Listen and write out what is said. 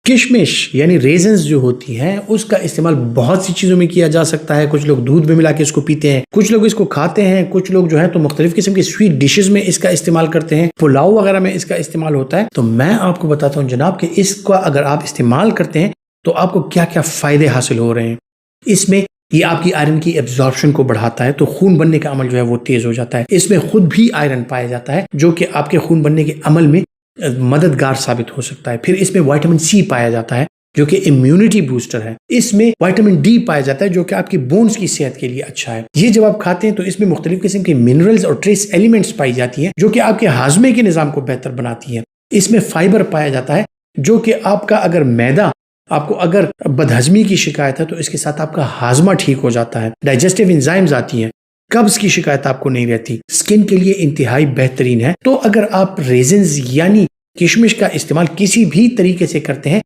کشمش یعنی ریزنز جو ہوتی ہیں اس کا استعمال بہت سی چیزوں میں کیا جا سکتا ہے. کچھ لوگ دودھ میں ملا کے اس کو پیتے ہیں, کچھ لوگ اس کو کھاتے ہیں, کچھ لوگ جو ہے تو مختلف قسم کی سویٹ ڈشز میں اس کا استعمال کرتے ہیں, پلاؤ وغیرہ میں اس کا استعمال ہوتا ہے. تو میں آپ کو بتاتا ہوں جناب کہ اس کا اگر آپ استعمال کرتے ہیں تو آپ کو کیا کیا فائدے حاصل ہو رہے ہیں. اس میں یہ آپ کی آئرن کی ایبزارپشن کو بڑھاتا ہے, تو خون بننے کا عمل جو ہے وہ تیز ہو جاتا ہے. اس میں خود بھی آئرن پایا جاتا ہے جو کہ آپ کے خون بننے کے عمل میں مددگار ثابت ہو سکتا ہے. پھر اس میں وائٹامن سی پایا جاتا ہے جو کہ امیونٹی بوسٹر ہے. اس میں وائٹامن ڈی پایا جاتا ہے جو کہ آپ کی بونز کی صحت کے لیے اچھا ہے. یہ جب آپ کھاتے ہیں تو اس میں مختلف قسم کے منرلز اور ٹریس ایلیمنٹس پائی جاتی ہیں جو کہ آپ کے ہاضمے کے نظام کو بہتر بناتی ہیں. اس میں فائبر پایا جاتا ہے جو کہ آپ کا اگر میدا آپ کو اگر بدہضمی کی شکایت ہے تو اس کے ساتھ آپ کا ہاضمہ ٹھیک ہو جاتا ہے. ڈائجسٹیو انزائمز آتی ہیں, قبض کی شکایت آپ کو نہیں رہتی. اسکن کے لیے انتہائی بہترین ہے. تو اگر آپ ریزنز یعنی کشمش کا استعمال کسی بھی طریقے سے کرتے ہیں